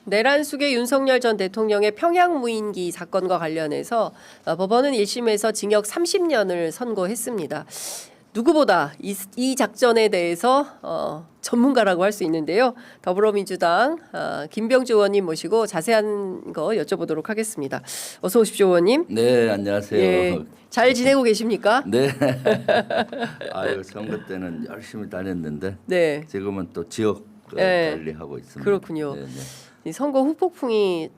내란 수계 윤석열 전 대통령의 평양 무인기 사건과 관련해서 법원은 1심에서 징역 30년을 선고했습니다. 누구보다 이 작전에 대해서 전문가라고 할 수 있는데요. 더불어민주당 김병주 의원님 모시고 자세한 거 여쭤보도록 하겠습니다. 어서 오십시오, 의원님. 네, 안녕하세요. 예, 잘 지내고 계십니까? 네. 아유, 선거 때는 열심히 다녔는데 네. 지금은 또 지역 네. 관리하고 있습니다. 그렇군요. 네, 네. 이 선거 후폭풍이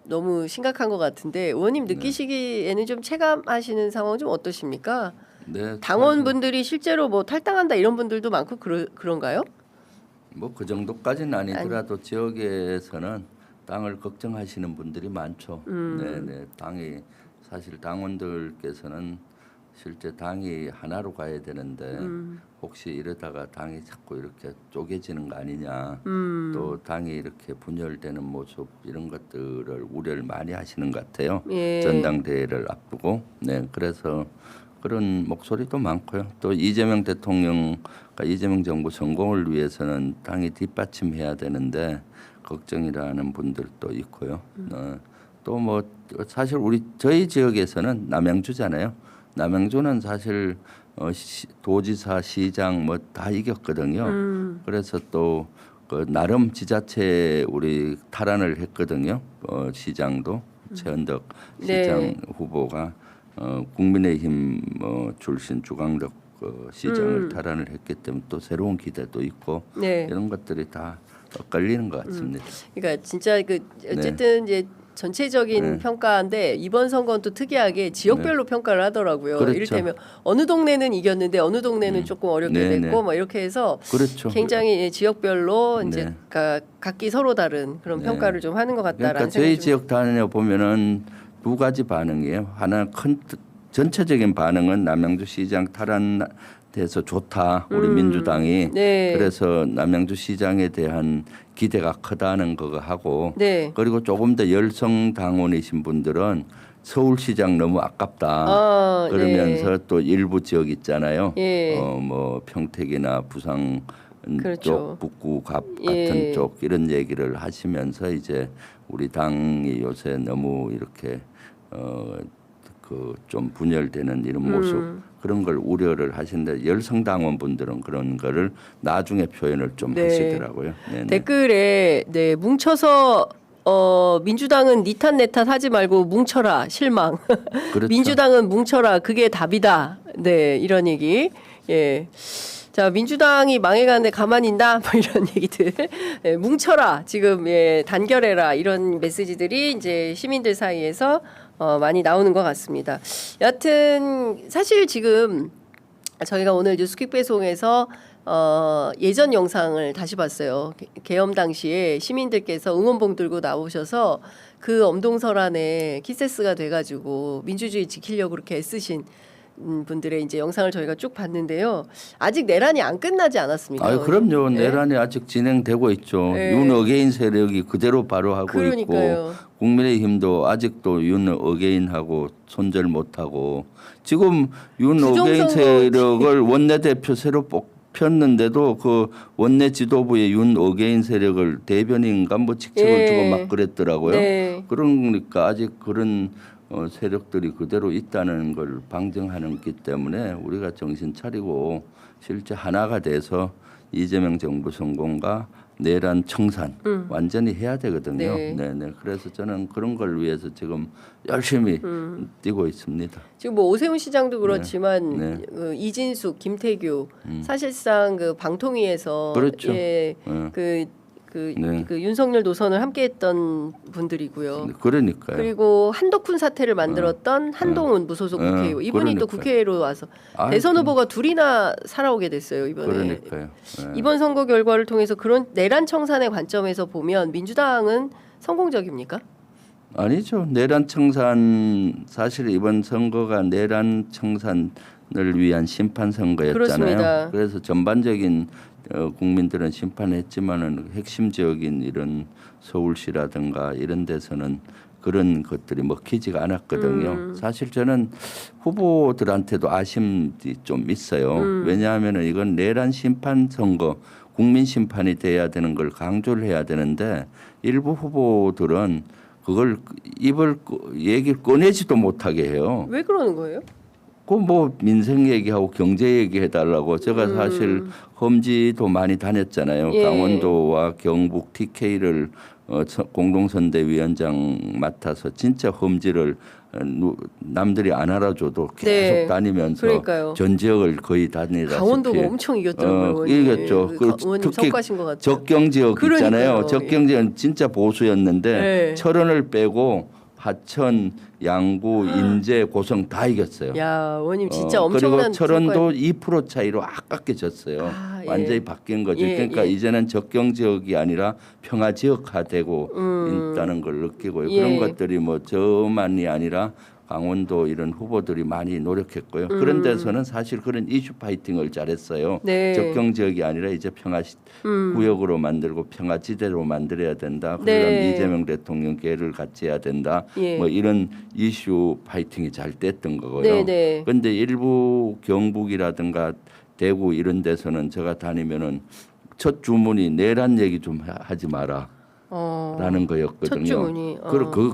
너무 심각한 것 같은데 의원님 느끼시기에는 좀 체감하시는 상황은 좀 어떠십니까? 네, 당원분들이 실제로 뭐 탈당한다 이런 분들도 많고 그런가요? 뭐 그 정도까지는 아니더라도 지역에서는 당을 걱정하시는 분들이 많죠. 네, 네. 당이 사실 당원들께서는 실제 당이 하나로 가야 되는데 혹시 이러다가 당이 자꾸 이렇게 쪼개지는 거 아니냐, 또 당이 이렇게 분열되는 모습 이런 것들을 우려를 많이 하시는 것 같아요. 예. 전당대회를 앞두고, 네, 그래서 그런 목소리도 많고요. 또 이재명 대통령과 이재명 정부 성공을 위해서는 당이 뒷받침해야 되는데 걱정이라는 분들도 있고요. 또 뭐 사실 저희 지역에서는 남양주잖아요. 남양주는 사실 도지사, 시장 뭐 다 이겼거든요. 그래서 또 그 나름 지자체 우리 탈환을 했거든요. 시장도 최은덕 시장 네. 후보가 국민의힘 출신 주광덕 시장을 탈환을 했기 때문에 또 새로운 기대도 있고 네. 이런 것들이 다 엇갈리는 것 같습니다. 그러니까 진짜 그 어쨌든 이제 전체적인 평가인데 이번 선거는 또 특이하게 지역별로 평가를 하더라고요. 그렇죠. 이를테면 어느 동네는 이겼는데 어느 동네는 조금 어렵게 네, 됐고 네. 뭐 이렇게 해서 그렇죠. 굉장히 지역별로 이제 네. 각기 서로 다른 그런 네. 평가를 좀 하는 것 같다라는 그러니까 생각이 저희 좀 지역 다녀 보면은 두 가지 반응이에요. 하나 큰 전체적인 반응은 남양주 시장 탈환돼서 좋다. 우리 민주당이 네. 그래서 남양주 시장에 대한 기대가 크다는 거 하고 네. 그리고 조금 더 열성 당원이신 분들은 서울시장 너무 아깝다. 그러면서 네. 또 일부 지역 있잖아요. 예. 뭐 평택이나 부산 그렇죠. 쪽 북구 같은 예. 쪽 이런 얘기를 하시면서 이제 우리 당이 요새 너무 이렇게 그 좀 분열되는 이런 모습 그런 걸 우려를 하시는데 열성 당원분들은 그런 거를 나중에 표현을 좀 네. 하시더라고요. 네네. 댓글에 네 뭉쳐서 민주당은 니 탓 내 탓 하지 말고 뭉쳐라 실망. 그렇죠. 민주당은 뭉쳐라 그게 답이다. 네 이런 얘기. 예. 자 민주당이 망해가는데 가만히 있나 뭐 이런 얘기들. 예, 뭉쳐라 지금 예 단결해라 이런 메시지들이 이제 시민들 사이에서 많이 나오는 것 같습니다. 여하튼 사실 지금 저희가 오늘 뉴스퀵 배송에서 예전 영상을 다시 봤어요. 계엄 당시에 시민들께서 응원봉 들고 나오셔서 그 엄동설안에 키세스가 돼가지고 민주주의 지키려고 그렇게 애쓰신 분들의 이제 영상을 저희가 쭉 봤는데요. 아직 내란이 안 끝나지 않았습니까? 아, 그럼요. 네? 내란이 아직 진행되고 있죠. 네. 윤 어게인 세력이 그대로 바로 하고 그러니까요. 있고 국민의힘도 아직도 윤 어게인하고 손절 못하고 지금 윤 어게인 세력을 원내대표 새로 뽑혔는데도 그 원내 지도부의 윤 어게인 세력을 대변인가 뭐 직책을 예. 주고 막 그랬더라고요. 네. 그러니까 아직 그런 세력들이 그대로 있다는 걸 방증하는 기 때문에 우리가 정신 차리고 실제 하나가 돼서 이재명 정부 성공과 내란 청산 완전히 해야 되거든요. 네. 네. 그래서 저는 그런 걸 위해서 지금 열심히 뛰고 있습니다. 지금 뭐 오세훈 시장도 그렇지만 네. 이진숙, 김태규 사실상 그 방통위에서 그렇죠. 예, 네. 그 윤석열 노선을 함께했던 분들이고요. 그러니까요. 그리고 한덕훈 사태를 만들었던 한동훈 무소속 국회의원 이분이 또 그러니까요. 국회로 와서 아, 대선 후보가 둘이나 살아오게 됐어요 이번에. 그러니까요. 네. 이번 선거 결과를 통해서 그런 내란 청산의 관점에서 보면 민주당은 성공적입니까? 아니죠. 내란 청산 사실 이번 선거가 내란 청산을 위한 심판 선거였잖아요. 그렇습니다. 그래서 전반적인 국민들은 심판했지만은 핵심 지역인 이런 서울시라든가 이런 데서는 그런 것들이 먹히지가 않았거든요. 사실 저는 후보들한테도 아쉬움이 좀 있어요. 왜냐하면은 이건 내란 심판 선거 국민 심판이 돼야 되는 걸 강조를 해야 되는데 일부 후보들은 그걸 얘기를 꺼내지도 못하게 해요. 왜 그러는 거예요? 그 뭐 민생 얘기하고 경제 얘기해 달라고 제가 사실 험지도 많이 다녔잖아요. 예. 강원도와 경북 TK를 공동선대위원장 맡아서 진짜 험지를 남들이 안 알아줘도 계속 네. 다니면서 그러니까요. 전 지역을 거의 다니다시피 강원도가 엄청 이겼더라고요. 의원님. 이겼죠. 의원님 특히 성과신 것 같아요. 적경 지역 그러니까요. 있잖아요. 적경 지역은 진짜 보수였는데 네. 철원을 빼고 하천, 양구, 인제, 고성 다 이겼어요. 야, 의원님 진짜 그리고 엄청난 철원도 2% 차이로 아깝게 졌어요. 아, 예. 완전히 바뀐 거죠. 예, 그러니까 예. 이제는 적경 지역이 아니라 평화 지역화되고 있다는 걸 느끼고요. 예. 그런 것들이 뭐 저만이 아니라 강원도 이런 후보들이 많이 노력했고요. 그런 데서는 사실 그런 이슈 파이팅을 잘했어요. 네. 적경 지역이 아니라 이제 평화 구역으로 만들고 평화지대로 만들어야 된다. 그러면 네. 이재명 대통령 계를 같이 해야 된다. 예. 뭐 이런 이슈 파이팅이 잘 됐던 거고요. 네네. 그런데 일부 경북이라든가 대구 이런 데서는 제가 다니면은 첫 주문이 내란 얘기 좀 하지 마라. 라는 거였거든요. 첫 주문이.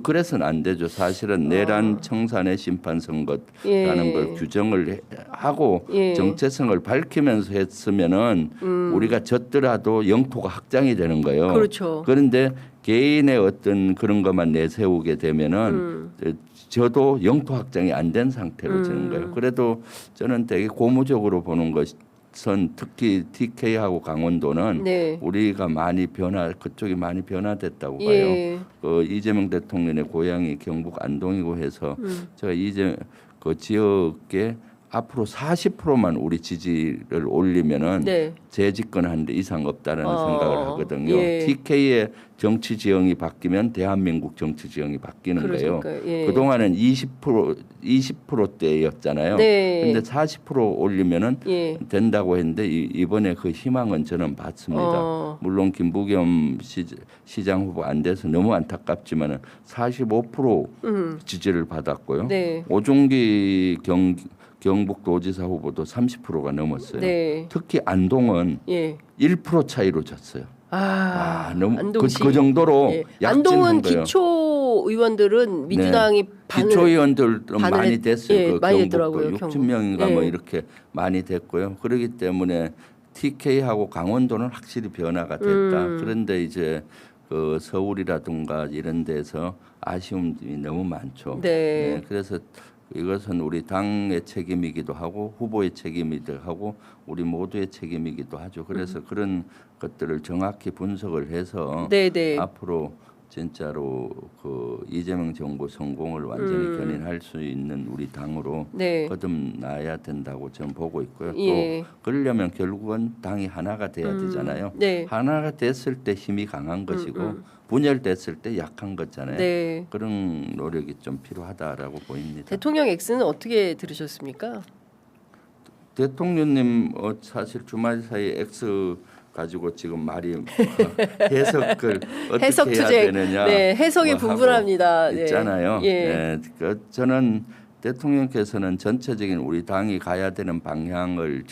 그래서는 안 되죠. 사실은 내란 청산의 심판 선거라는 예. 걸 규정을 하고 예. 정체성을 밝히면서 했으면은 우리가 졌더라도 영토가 확장이 되는 거예요. 그렇죠. 그런데 개인의 어떤 그런 것만 내세우게 되면은 저도 영토 확장이 안 된 상태로 지는 거예요. 그래도 저는 되게 고무적으로 보는 것이 선 특히 TK하고 강원도는 네. 우리가 많이 그쪽이 많이 변화됐다고 봐요. 예. 이재명 대통령의 고향이 경북 안동이고 해서 제가 그 지역에 앞으로 40%만 우리 지지를 올리면은 네. 재집권하는데 이상 없다라는 생각을 하거든요. 예. TK의 정치 지형이 바뀌면 대한민국 정치 지형이 바뀌는 거예요. 그러니까요. 예. 그동안은 20%대였잖아요. 네. 근데 40% 올리면은 예. 된다고 했는데 이번에 그 희망은 저는 봤습니다. 물론 김부겸 시장 후보 안 돼서 너무 안타깝지만은 45% 지지를 받았고요. 네. 오중기 경북도지사 후보도 30%가 넘었어요. 네. 특히 안동은 예. 1% 차이로 졌어요. 안동 그 정도로 예. 약진한 안동은 거예요. 기초 의원들은 민주당이 기초의원들 많이 됐어요. 예, 그 많이 경북도 됐더라고요. 6천 명인가 예. 뭐 이렇게 많이 됐고요. 그렇기 때문에 TK하고 강원도는 확실히 변화가 됐다. 그런데 이제 그 서울이라든가 이런 데서 아쉬움이 너무 많죠. 네. 그래서 이것은 우리 당의 책임이기도 하고 후보의 책임이기도 하고 우리 모두의 책임이기도 하죠. 그래서 그런 것들을 정확히 분석을 해서 네네. 앞으로 진짜로 그 이재명 정부 성공을 완전히 견인할 수 있는 우리 당으로 네. 거듭나야 된다고 저는 보고 있고요. 예. 또 그러려면 결국은 당이 하나가 돼야 되잖아요. 네. 하나가 됐을 때 힘이 강한 것이고 분열됐을 때 약한 거잖아요. 네. 그런 노력이 좀 필요하다라고 보입니다. 대통령 X는 어떻게 들으셨습니까? 대통령님 사실 주말 사이 X 가지고 지금 말이 해석을 어떻게 해석 해야 투쟁. 되느냐 네, 해석이 뭐 하고 분분합니다. 네. 있잖아요. 예. 네, 저는 대통령께서는 전체적인 우리 당이 가야 되는 방향을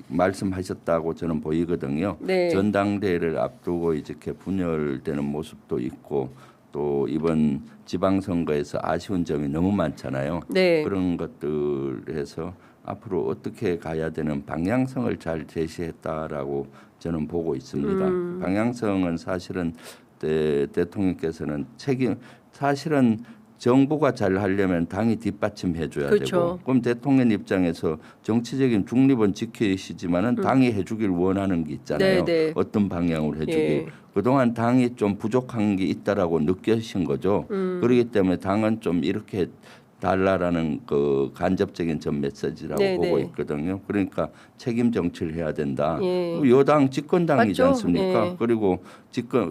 말씀하셨다고 저는 보이거든요. 네. 전당대회를 앞두고 이렇게 분열되는 모습도 있고 또 이번 지방선거에서 아쉬운 점이 너무 많잖아요. 네. 그런 것들에서 앞으로 어떻게 가야 되는 방향성을 잘 제시했다라고 저는 보고 있습니다. 방향성은 사실은 대통령께서는 사실은 정부가 잘 하려면 당이 뒷받침해 줘야 그렇죠. 되고 그럼 대통령 입장에서 정치적인 중립은 지키시지만은 당이 해주길 원하는 게 있잖아요. 네. 어떤 방향으로 해주길. 예. 그동안 당이 좀 부족한 게 있다라고 느끼신 거죠. 그렇기 때문에 당은 좀 이렇게 달라라는 그 간접적인 전 메시지라고 네네. 보고 있거든요. 그러니까 책임 정치를 해야 된다. 예. 여당 집권당이지 맞죠? 않습니까? 예. 그리고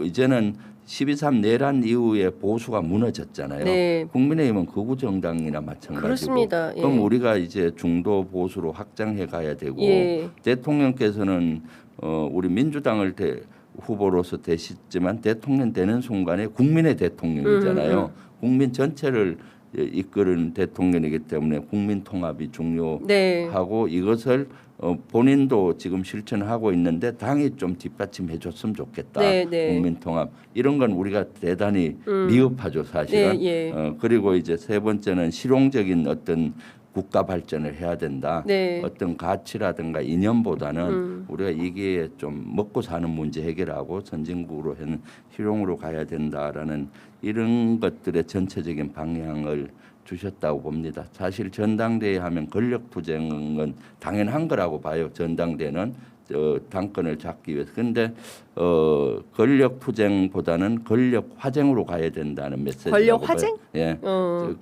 이제는 12.3 내란 이후에 보수가 무너졌잖아요. 네. 국민의힘은 극우 정당이나 마찬가지고. 그렇습니다. 예. 그럼 우리가 이제 중도 보수로 확장해 가야 되고 예. 대통령께서는 우리 민주당을 후보로서 되시지만 대통령 되는 순간에 국민의 대통령이잖아요. 국민 전체를 이끄는 대통령이기 때문에 국민 통합이 네. 중요하고 이것을 본인도 지금 실천하고 있는데 당이 좀 뒷받침해 줬으면 좋겠다. 네, 네. 국민 통합 이런 건 우리가 대단히 미흡하죠 사실은. 네, 예. 그리고 이제 세 번째는 실용적인 어떤 국가 발전을 해야 된다. 네. 어떤 가치라든가 이념보다는 우리가 이게 좀 먹고 사는 문제 해결하고 선진국으로 하는 실용으로 가야 된다라는 이런 것들의 전체적인 방향을 주셨다고 봅니다. 사실 전당대회 하면 권력 투쟁은 당연한 거라고 봐요. 전당대회는 당권을 잡기 위해서. 근데 권력 투쟁보다는 권력 화쟁으로 가야 된다는 메시지. 권력 화쟁? 예.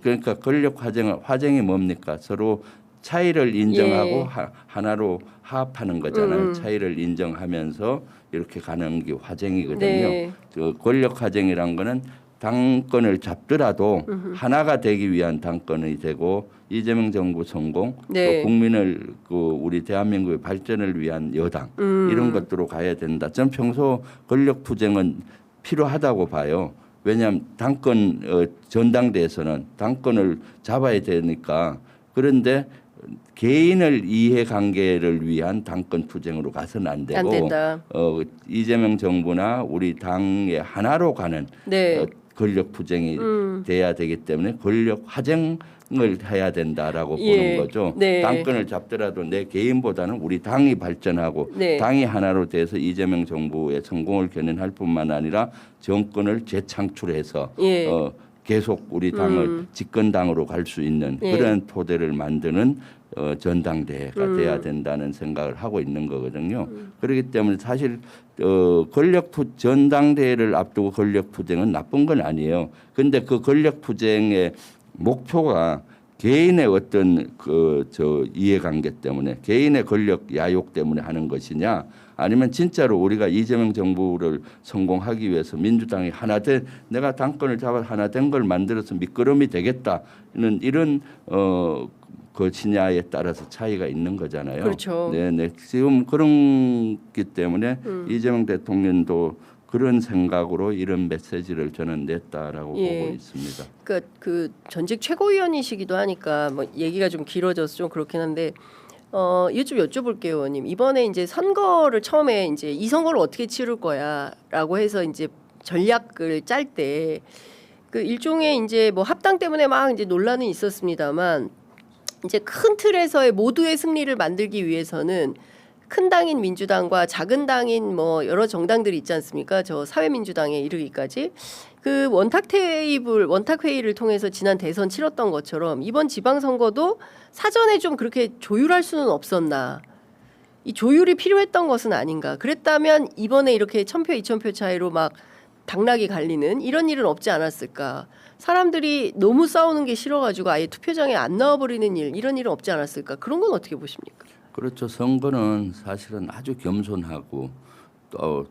그러니까 권력 화쟁이 뭡니까? 서로 차이를 인정하고 예. 하나로 합하는 거잖아요. 차이를 인정하면서 이렇게 가는 게 화쟁이거든요. 네. 그 권력 화쟁이란 거는 당권을 잡더라도 하나가 되기 위한 당권이 되고 이재명 정부 성공, 네. 또 국민을 우리 대한민국의 발전을 위한 여당 이런 것들로 가야 된다. 전 평소 권력 투쟁은 필요하다고 봐요. 왜냐하면 당권 전당대에서는 당권을 잡아야 되니까. 그런데 개인을 이해관계를 위한 당권 투쟁으로 가서는 안 되고 안 된다. 이재명 정부나 우리 당의 하나로 가는 네. 권력 투쟁이 돼야 되기 때문에 권력 화쟁을 해야 된다라고 예. 보는 거죠. 네. 당권을 잡더라도 내 개인보다는 우리 당이 발전하고 네. 당이 하나로 돼서 이재명 정부의 성공을 견인할 뿐만 아니라 정권을 재창출해서 예. 계속 우리 당을 집권당으로 갈 수 있는 예. 그런 토대를 만드는 전당대회가 돼야 된다는 생각을 하고 있는 거거든요. 그렇기 때문에 사실 전당대회를 앞두고 권력 투쟁은 나쁜 건 아니에요. 근데 그 권력 투쟁의 목표가 개인의 어떤 이해관계 때문에 개인의 권력 야욕 때문에 하는 것이냐 아니면 진짜로 우리가 이재명 정부를 성공하기 위해서 민주당이 하나 된 내가 당권을 잡아 하나 된 걸 만들어서 밑거름이 되겠다는 이런 것이냐에 따라서 차이가 있는 거잖아요. 그렇죠. 네. 지금 그런기 때문에 이재명 대통령도 그런 생각으로 이런 메시지를 저는 냈다라고 예. 보고 있습니다. 그러니까 그 전직 최고위원이시기도 하니까 뭐 얘기가 좀 길어져서 좀 그렇긴 한데 이거 좀 여쭤볼게요, 의원님. 이번에 이제 선거를 처음에 이제 이 선거를 어떻게 치를 거야라고 해서 이제 전략을 짤 때 그 일종의 이제 뭐 합당 때문에 막 이제 논란은 있었습니다만 이제 큰 틀에서의 모두의 승리를 만들기 위해서는 큰 당인 민주당과 작은 당인 뭐 여러 정당들이 있지 않습니까? 저 사회민주당에 이르기까지 그 원탁 회의를 통해서 지난 대선 치렀던 것처럼 이번 지방선거도 사전에 좀 그렇게 조율할 수는 없었나? 이 조율이 필요했던 것은 아닌가? 그랬다면 이번에 이렇게 1000표, 2000표 차이로 막 당락이 갈리는 이런 일은 없지 않았을까? 사람들이 너무 싸우는 게 싫어가지고 아예 투표장에 안 나와버리는 이런 일은 없지 않았을까? 그런 건 어떻게 보십니까? 그렇죠. 선거는 사실은 아주 겸손하고 또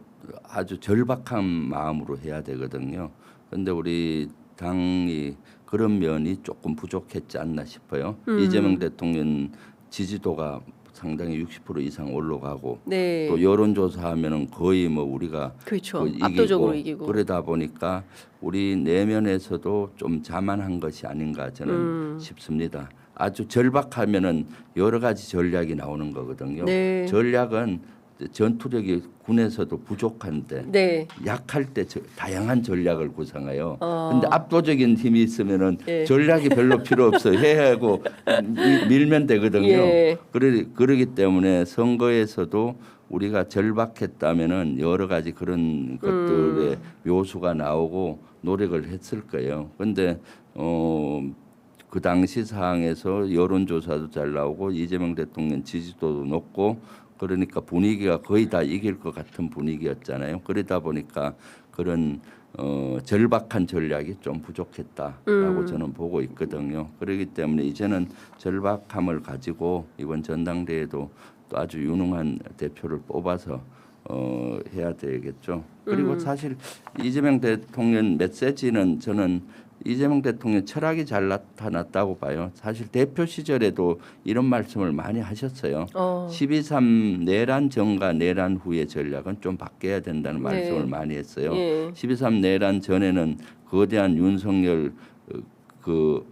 아주 절박한 마음으로 해야 되거든요. 그런데 우리 당이 그런 면이 조금 부족했지 않나 싶어요. 이재명 대통령 지지도가 상당히 60% 이상 올라가고 네. 또 여론조사하면은 거의 뭐 우리가 그렇죠. 압도적으로 이기고. 그러다 보니까 우리 내면에서도 좀 자만한 것이 아닌가 저는 싶습니다. 아주 절박하면은 여러 가지 전략이 나오는 거거든요. 네. 전략은 전투력이 군에서도 부족한데 네. 약할 때 다양한 전략을 구상해요. 근데 압도적인 힘이 있으면은 예. 전략이 별로 필요 없어요. 해하고 밀면 되거든요. 예. 그러기 때문에 선거에서도 우리가 절박했다면은 여러 가지 그런 것들의 요소가 나오고 노력을 했을 거예요. 근데 그 당시 상황에서 여론조사도 잘 나오고 이재명 대통령 지지도도 높고 그러니까 분위기가 거의 다 이길 것 같은 분위기였잖아요. 그러다 보니까 그런 절박한 전략이 좀 부족했다라고 저는 보고 있거든요. 그렇기 때문에 이제는 절박함을 가지고 이번 전당대회도 또 아주 유능한 대표를 뽑아서 해야 되겠죠. 그리고 사실 이재명 대통령 메시지는 저는 이재명 대통령 철학이 잘 나타났다고 봐요. 사실 대표 시절에도 이런 말씀을 많이 하셨어요. 12.3 내란 전과 내란 후의 전략은 좀 바뀌어야 된다는 말씀을 많이 했어요. 12.3 내란 전에는 거대한 윤석열 그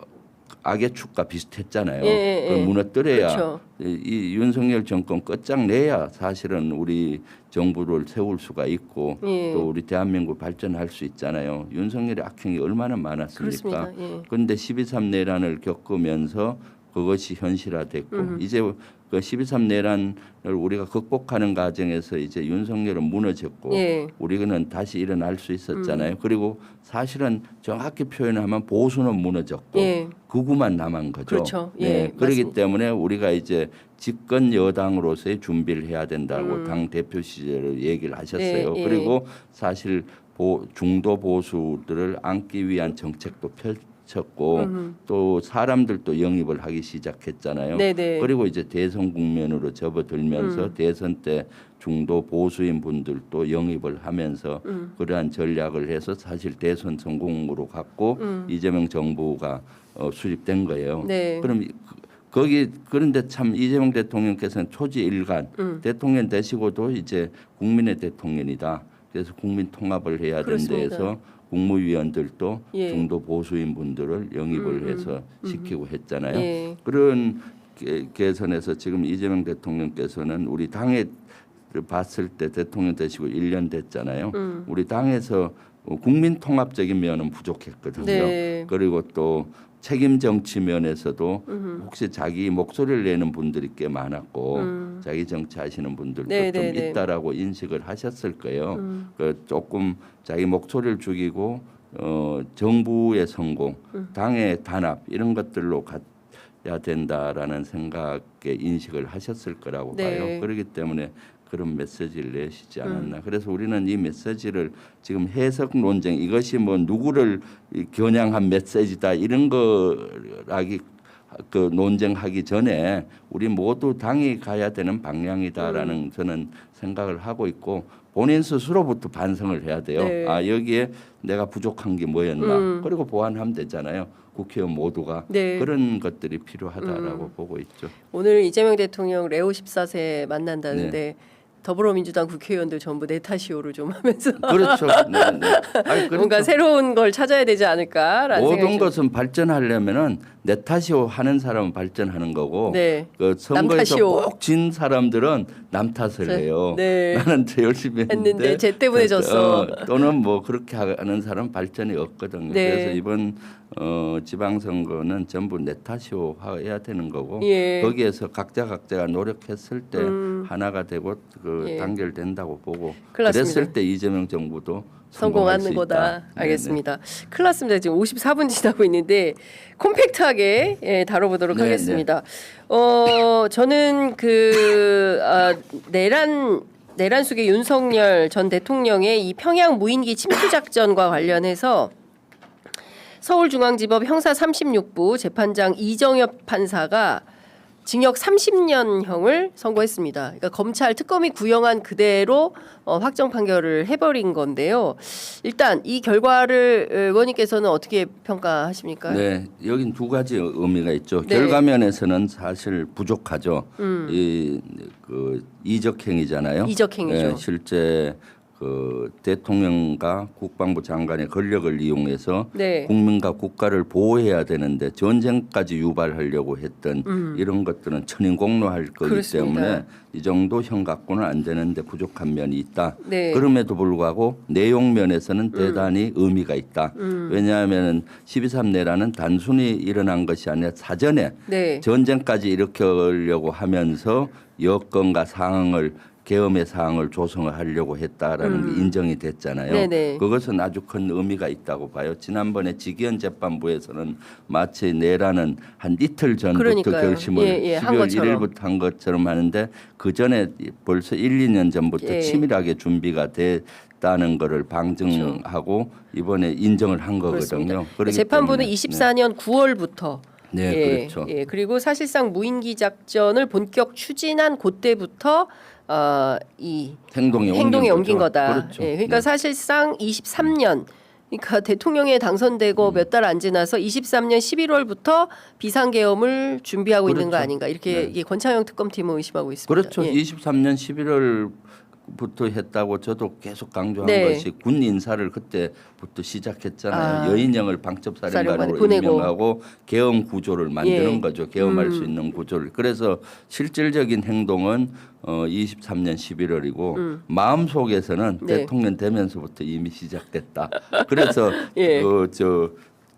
악의 축과 비슷했잖아요. 예, 그걸 무너뜨려야 그렇죠. 이 윤석열 정권 끝장내야 사실은 우리 정부를 세울 수가 있고 예. 또 우리 대한민국 발전할 수 있잖아요. 윤석열의 악행이 얼마나 많았습니까? 그렇습니다. 예. 그런데 12.3 내란을 겪으면서 그것이 현실화됐고 이제 그 12.3 내란을 우리가 극복하는 과정에서 이제 윤석열은 무너졌고 예. 우리는 다시 일어날 수 있었잖아요. 그리고 사실은 정확히 표현하면 보수는 무너졌고 예. 극우만 남은 거죠. 그렇죠. 예, 네, 그렇기 맞습니다. 때문에 우리가 이제 집권 여당으로서의 준비를 해야 된다고 당 대표 시절에 얘기를 하셨어요. 네, 예. 그리고 사실 중도 보수들을 안기 위한 정책도 펼쳤고 또 사람들도 영입을 하기 시작했잖아요. 네네. 그리고 이제 대선 국면으로 접어들면서 대선 때 중도 보수인 분들도 영입을 하면서 그러한 전략을 해서 사실 대선 성공으로 갔고 이재명 정부가 수립된 거예요. 네. 그럼 거기 그런데 참 이재명 대통령께서는 초지일관 대통령 되시고도 이제 국민의 대통령이다. 그래서 국민 통합을 해야 그렇습니다. 된다해서 국무위원들도 예. 중도 보수인 분들을 영입을 해서 시키고 했잖아요. 예. 그런 개선에서 지금 이재명 대통령께서는 우리 당에 봤을 때 대통령 되시고 1년 됐잖아요. 우리 당에서 국민 통합적인 면은 부족했거든요. 네. 그리고 또 책임 정치 면에서도 혹시 자기 목소리를 내는 분들이 꽤 많았고 자기 정치하시는 분들도 네, 좀 네, 네. 있다라고 인식을 하셨을 거예요. 그 조금 자기 목소리를 죽이고 정부의 성공, 당의 단합 이런 것들로 가야 된다라는 생각에 인식을 하셨을 거라고 네. 봐요. 그렇기 때문에 그런 메시지를 내시지 않았나. 그래서 우리는 이 메시지를 지금 해석 논쟁 이것이 뭐 누구를 겨냥한 메시지다 이런 거라기 그 논쟁하기 전에 우리 모두 당이 가야 되는 방향이다라는 저는 생각을 하고 있고 본인 스스로부터 반성을 해야 돼요. 네. 아 여기에 내가 부족한 게 뭐였나. 그리고 보완하면 되잖아요. 국회의원 모두가 네. 그런 것들이 필요하다라고 보고 있죠. 오늘 이재명 대통령 레오 14세 만난다는데 더불어민주당 국회의원들 전부 내 탓이오를 좀 하면서 그렇죠. 네, 네. 아니, 그렇죠. 뭔가 새로운 걸 찾아야 되지 않을까라는 모든 생각이 좀- 것은 발전하려면은 내 탓이오 하는 사람은 발전하는 거고 네. 그 선거에서 탓이오. 꼭 진 사람들은 남 탓을 해요. 네. 나는 더 열심히 했는데 쟤 때문에 졌어. 또는 뭐 그렇게 하는 사람 발전이 없거든요. 네. 그래서 이번 지방선거는 전부 내 탓이오 해야 되는 거고 예. 거기에서 각자가 노력했을 때 하나가 되고 그 예. 단결된다고 보고 큰일 났습니다. 그랬을 때 이재명 정부도 성공할 수 성공하는 거다. 있다. 네네. 알겠습니다. 큰일 났습니다. 지금 54분 지나고 있는데 콤팩트하게 다뤄보도록 네, 하겠습니다. 저는 내란 속의 윤석열 전 대통령의 이 평양 무인기 침투 작전과 관련해서 서울중앙지법 형사 36부 재판장 이정엽 판사가 징역 30년형을 선고했습니다. 그러니까 검찰 특검이 구형한 그대로 확정 판결을 해버린 건데요. 일단 이 결과를 의원님께서는 어떻게 평가하십니까? 네, 여긴 두 가지 의미가 있죠. 네. 결과면에서는 사실 부족하죠. 그 이적행위잖아요. 이적행위죠. 네, 실제 그 대통령과 국방부 장관의 권력을 이용해서 네. 국민과 국가를 보호해야 되는데 전쟁까지 유발하려고 했던 이런 것들은 천인공노할 거기 그렇습니다. 때문에 이 정도 형 갖고는 안 되는데 부족한 면이 있다. 네. 그럼에도 불구하고 내용 면에서는 대단히 의미가 있다. 왜냐하면 12.3 내란은 단순히 일어난 것이 아니라 사전에 네. 전쟁까지 일으키려고 하면서 여건과 상황을 계엄의 사항을 조성을 하려고 했다라는 게 인정이 됐잖아요. 네네. 그것은 아주 큰 의미가 있다고 봐요. 지난번에 직위원 재판부에서는 마치 내란은 한 이틀 전부터 그러니까요. 결심을 한 12월 것처럼. 1일부터 한 것처럼 하는데 그 전에 벌써 1, 2년 전부터 예. 치밀하게 준비가 됐다는 거를 방증하고 이번에 인정을 한 거거든요. 그렇습니다. 그렇기 재판부는 때문에, 24년 9월부터 네, 그렇죠. 그리고 사실상 무인기 작전을 본격 추진한 그때부터 이 행동에 옮긴 거죠. 거다. 그렇죠. 그러니까 네. 사실상 23년 그러니까 대통령에 당선되고 몇 달 안 지나서 23년 11월부터 비상계엄을 준비하고 있는 거 그렇죠. 아닌가 이렇게 네. 이게 권창용 특검팀은 의심하고 있습니다. 그렇죠. 예. 23년 11월 부터 했다고 저도 계속 강조한 네. 것이 군 인사를 그때부터 시작했잖아요. 아. 여인영을 사령관에 방첩사령관으로 보내고. 임명하고 계엄 구조를 만드는 예. 거죠. 계엄할 수 있는 구조를. 그래서 실질적인 행동은 23년 11월이고 마음속에서는 네. 대통령 되면서부터 이미 시작됐다. 그래서 예. 저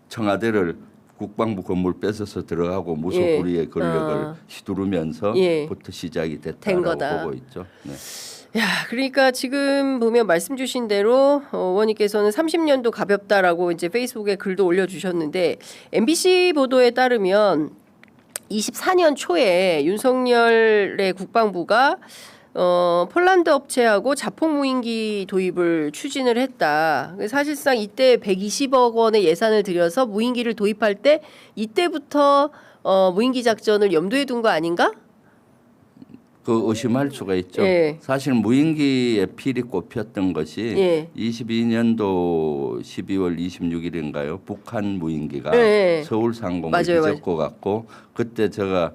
청와대를 국방부 건물 뺏어서 들어가고 무소불위의 권력을 휘두르면서부터 예. 시작이 된 됐다라고 거다. 보고 있죠. 네. 야, 그러니까 지금 보면 말씀 주신 대로 의원님께서는 30년도 가볍다라고 이제 페이스북에 글도 올려주셨는데 MBC 보도에 따르면 24년 초에 윤석열의 국방부가 폴란드 업체하고 자폭 무인기 도입을 추진을 했다. 사실상 이때 120억 원의 예산을 들여서 무인기를 도입할 때 이때부터 무인기 작전을 염두에 둔 거 아닌가? 그 의심할 수가 있죠. 예. 사실 무인기에 필이 꼽혔던 것이 예. 22년도 12월 26일인가요? 북한 무인기가 예. 서울 상공을 맞아요, 뒤덮고 갔고 그때 제가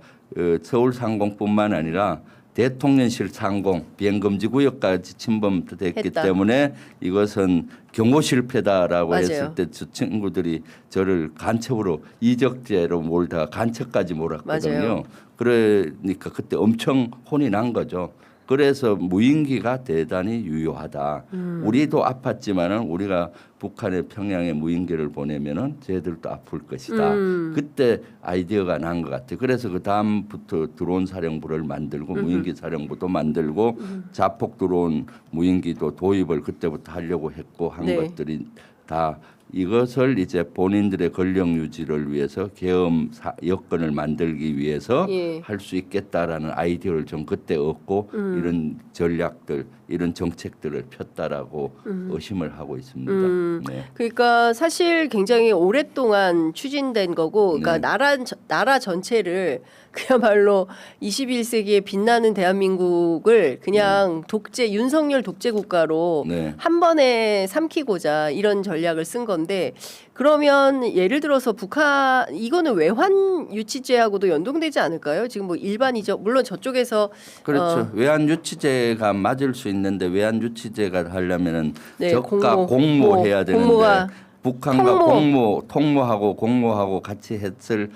서울 상공뿐만 아니라 대통령실 상공 비행금지 구역까지 침범됐기 했다. 때문에 이것은 경고 실패다라고 맞아요. 했을 때 저 친구들이 저를 간첩으로 이적죄로 몰다가 간첩까지 몰았거든요. 맞아요. 그러니까 그때 엄청 혼이 난 거죠. 그래서 무인기가 대단히 유효하다. 우리도 아팠지만은 우리가 북한의 평양에 무인기를 보내면은 쟤들도 아플 것이다. 그때 아이디어가 난 것 같아요. 그래서 그 다음부터 드론 사령부를 만들고 무인기 사령부도 만들고 자폭 드론 무인기도 도입을 그때부터 하려고 했고 한 네. 것들이 다 이것을 이제 본인들의 권력 유지를 위해서 계엄 여건을 만들기 위해서 예. 할 수 있겠다라는 아이디어를 좀 그때 얻고 이런 전략들, 이런 정책들을 폈다라고 의심을 하고 있습니다. 네. 그러니까 사실 굉장히 오랫동안 추진된 거고, 그러니까 네. 나라 전체를 그야말로 21세기에 빛나는 대한민국을 그냥 독재 윤석열 독재 국가로 네. 한 번에 삼키고자 이런 전략을 쓴 건데, 그러면 예를 들어서 북한 이거는 외환 유치죄하고도 연동되지 않을까요? 지금 뭐 일반이죠. 물론 저쪽에서 그렇죠. 외환 유치제가 맞을 수 있는데 외환 유치제가 하려면은 네, 저가 공모, 공모해야 되는데 공모와 북한과 통모. 통모하고 같이 했을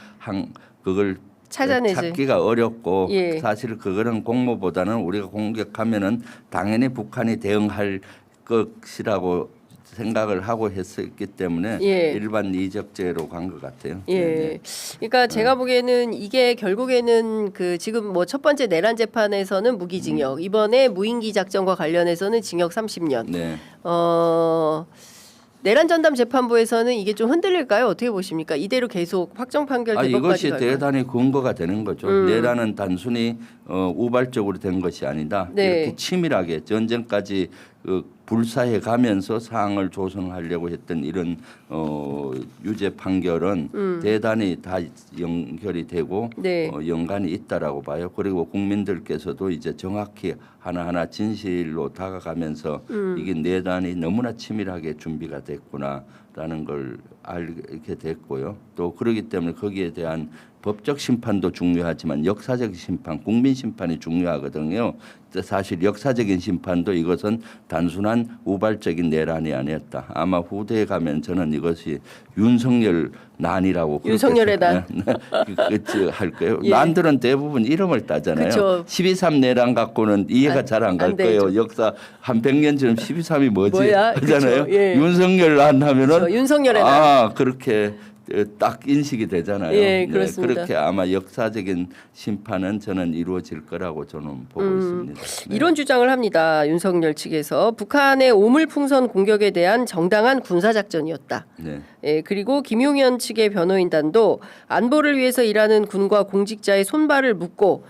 그걸 찾아내지. 찾기가 어렵고 예. 사실 그거는 공모보다는 우리가 공격하면은 당연히 북한이 대응할 것이라고 생각을 하고 했었기 때문에 예. 일반 이적죄로 간 것 같아요. 예. 네. 그러니까 제가 보기에는 이게 결국에는 그 지금 뭐 첫 번째 내란 재판에서는 무기징역, 이번에 무인기 작전과 관련해서는 징역 30년. 네. 내란 전담 재판부에서는 이게 좀 흔들릴까요? 어떻게 보십니까? 이대로 계속 확정 판결 대법까지 이것이 갈까요? 대단히 근거가 되는 거죠. 내란은 단순히 우발적으로 된 것이 아니다. 네. 이렇게 치밀하게 전쟁까지 불사해 가면서 사항을 조성하려고 했던 이런 유죄 판결은 대단히 다 연결이 되고 네. 연관이 있다라고 봐요. 그리고 국민들께서도 이제 정확히 하나하나 진실로 다가가면서 이게 내란이 너무나 치밀하게 준비가 됐구나라는 걸 알게 됐고요. 또 그렇기 때문에 거기에 대한 법적 심판도 중요하지만 역사적 심판, 국민 심판이 중요하거든요. 사실 역사적인 심판도 이것은 단순한 우발적인 내란이 아니었다. 아마 후대에 가면 저는 이것이 윤석열 난이라고 윤석열의 난. 할 거예요. 예. 난들은 대부분 이름을 따잖아요. 그쵸. 12.3 내란 갖고는 이해가 잘 안 갈 안 거예요. 되죠. 역사 한 100년 전 12.3이 뭐지? 뭐야? 하잖아요. 그쵸. 예. 윤석열 난 하면은 윤석열의 난. 그렇게 딱 인식이 되잖아요. 예, 그렇습니다. 그렇게 아마 역사적인 심판은 저는 이루어질 거라고 저는 보고 있습니다. 네. 이런 주장을 합니다. 윤석열 측에서 북한의 오물풍선 공격에 대한 정당한 군사작전이었다. 네. 예, 그리고 김용현 측의 변호인단도 안보를 위해서 일하는 군과 공직자의 손발을 묶고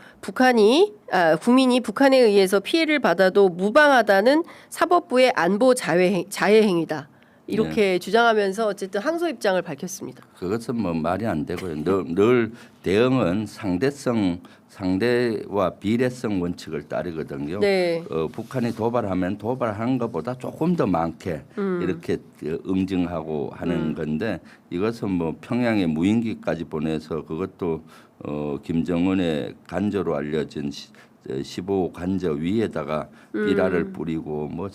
국민이 북한에 의해서 피해를 받아도 무방하다는 사법부의 안보 자해 행위다. 이렇게 주장하면서 어쨌든 항소 입장을 밝혔습니다. 그것은 뭐 말이 안 되고요. 늘 대응은 상대와 비례성 원칙을 따르거든요. 네. 북한이 도발하면 도발하는 것보다 조금 더 많게 이렇게 응징하고 하는 건데 이것은 뭐 평양에 무인기까지 보내서 그것도 김정은의 간조로 알려진 15 관저 위에다가 비라를 뿌리고 뭐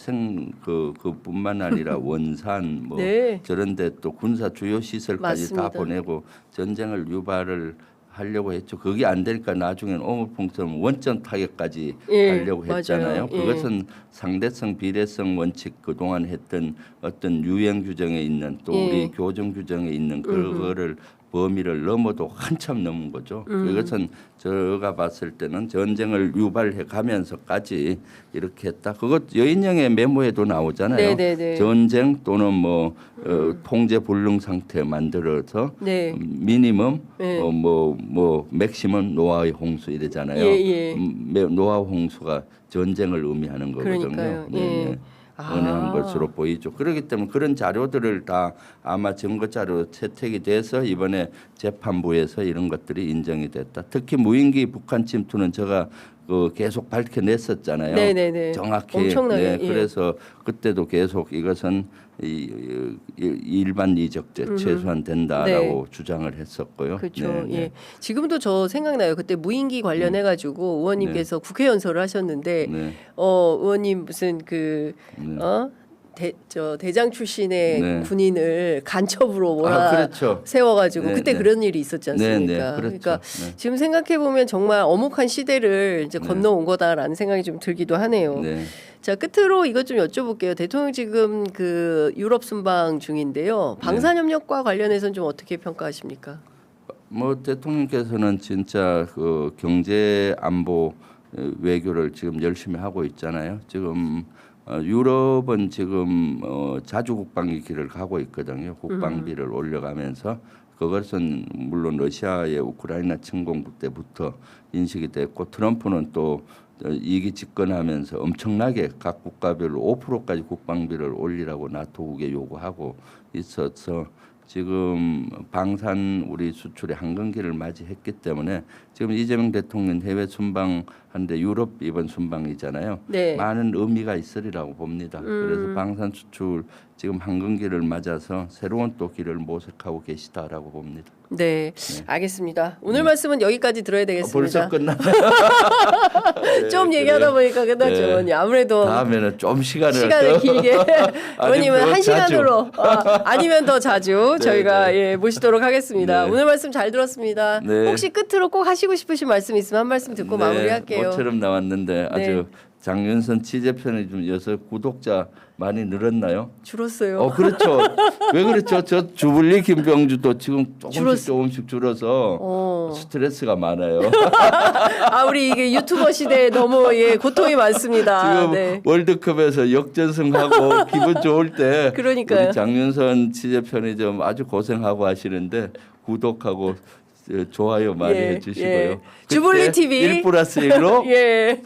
그뿐만 아니라 원산 뭐 네. 저런데 또 군사 주요 시설까지 맞습니다. 다 보내고 전쟁을 유발을 하려고 했죠. 그게 안 되니까 나중에는 오물풍처럼 원점 타격까지 예, 하려고 했잖아요. 맞아요. 예. 그것은 상대성 비례성 원칙 그동안 했던 어떤 유행 규정에 있는 또 예. 우리 교정 규정에 있는 그거를 범위를 넘어도 한참 넘은 거죠. 그것은 제가 봤을 때는 전쟁을 유발해 가면서까지 이렇게 했다. 그것 여인령의 메모에도 나오잖아요. 네네네. 전쟁 또는 뭐 통제 불능 상태 만들어서 네. 미니멈 네. 맥시멈 노아의 홍수 이러잖아요. 예. 노아 홍수가 전쟁을 의미하는 거거든요. 그러니까요. 예. 네. 언행한 것으로 보이죠. 그렇기 때문에 그런 자료들을 다 아마 증거 자료 채택이 돼서 이번에 재판부에서 이런 것들이 인정이 됐다. 특히 무인기 북한 침투는 제가 계속 밝혀냈었잖아요. 네네네. 정확히. 엄청나게. 네, 그래서 그때도 계속 이것은 일반 이적죄 최소한 된다라고 주장을 했었고요. 그렇죠. 네, 예. 지금도 저 생각나요. 그때 무인기 관련해 가지고 의원님께서 국회 연설을 하셨는데 네. 의원님 무슨 대장 출신의 네. 군인을 간첩으로 그렇죠. 세워가지고 네, 그때 네. 그런 일이 있었지 않습니까? 네, 네, 그렇죠. 그러니까 네. 지금 생각해 보면 정말 엄혹한 시대를 이제 건너온 거다라는 생각이 좀 들기도 하네요. 네. 자, 끝으로 이것 좀 여쭤볼게요. 대통령 지금 그 유럽 순방 중인데요. 방산협력과 관련해서는 좀 어떻게 평가하십니까? 뭐 대통령께서는 진짜 그 경제 안보 외교를 지금 열심히 하고 있잖아요. 지금 유럽은 지금 자주 국방의 길을 가고 있거든요. 국방비를 올려가면서 그것은 물론 러시아의 우크라이나 침공부 때부터 인식이 됐고 트럼프는 또 2기 집권하면서 엄청나게 각 국가별로 5%까지 국방비를 올리라고 나토국에 요구하고 있어서 지금 방산 우리 수출의 한강기를 맞이했기 때문에 지금 이재명 대통령 해외 순방하는데 유럽 이번 순방이잖아요. 네. 많은 의미가 있으리라고 봅니다. 그래서 방산 수출 지금 한강기를 맞아서 새로운 또 길을 모색하고 계시다라고 봅니다. 네, 알겠습니다. 오늘 말씀은 여기까지 들어야 되겠습니다. 벌써 끝났나요? 좀 얘기하다 보니까 끝났죠. 네. 의원님. 아무래도 다음에는 좀 시간을 길게 의원님은 더 한 자주. 시간으로 아니면 더 자주 네, 저희가 모시도록 하겠습니다. 네. 오늘 말씀 잘 들었습니다. 네. 혹시 끝으로 꼭 하시고 싶으신 말씀 있으면 한 말씀 듣고 마무리할게요. 모처럼 나왔는데 아주 네. 장윤선 취재편이 좀 요새 구독자 많이 늘었나요? 줄었어요. 그렇죠. 왜 그렇죠? 저 주불리 김병주도 지금 조금씩 줄어서 스트레스가 많아요. 우리 이게 유튜버 시대에 너무 고통이 많습니다. 지금 네. 월드컵에서 역전승하고 기분 좋을 때 그러니까요. 우리 장윤선 취재편이 좀 아주 고생하고 하시는데 구독하고 좋아요 많이 해주시고요. 주불리 TV 1+1로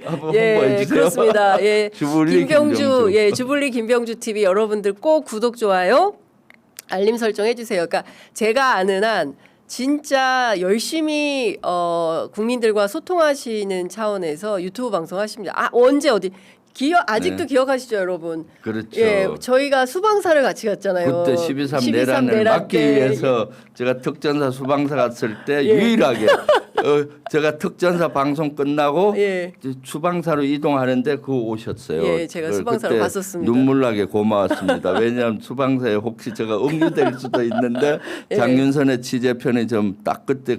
한번 홍보해 주세요. 그렇습니다. 주불리 김병주 주불리 김병주 TV 여러분들 꼭 구독 좋아요 알림 설정해 주세요. 그러니까 제가 아는 한 진짜 열심히 국민들과 소통하시는 차원에서 유튜브 방송하십니다. 언제 어디 아직도 기억하시죠, 여러분? 그렇죠. 저희가 수방사를 같이 갔잖아요. 그때 12.3 내란을 막기 위해서 제가 특전사 수방사 갔을 때 유일하게 제가 특전사 방송 끝나고 수방사로 이동하는데 오셨어요. 제가 수방사로 갔었습니다. 눈물나게 고마웠습니다. 왜냐하면 수방사에 혹시 제가 응유될 수도 있는데 장윤선의 취재편이 좀 딱 그때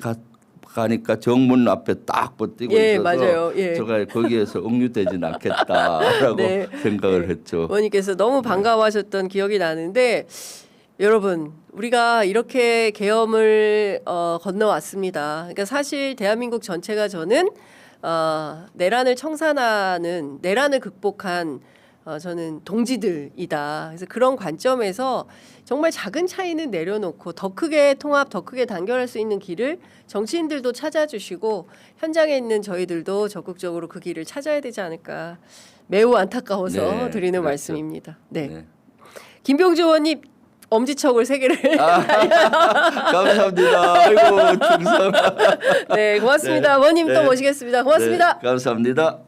가니까 정문 앞에 딱 버티고 있어서 맞아요. 제가 거기에서 응유되진 않겠다라고 생각을 했죠. 의원님께서 너무 반가워하셨던 기억이 나는데 여러분 우리가 이렇게 계엄을 건너왔습니다. 그러니까 사실 대한민국 전체가 저는 내란을 청산하는 내란을 극복한 저는 동지들이다. 그래서 그런 관점에서 정말 작은 차이는 내려놓고 더 크게 통합, 더 크게 단결할 수 있는 길을 정치인들도 찾아주시고 현장에 있는 저희들도 적극적으로 그 길을 찾아야 되지 않을까 매우 안타까워서 드리는 그렇죠. 말씀입니다. 네. 김병주 의원님 엄지척을 3개를 감사합니다. 아이고 충성. 네, 고맙습니다. 의원님 또 모시겠습니다. 고맙습니다. 감사합니다.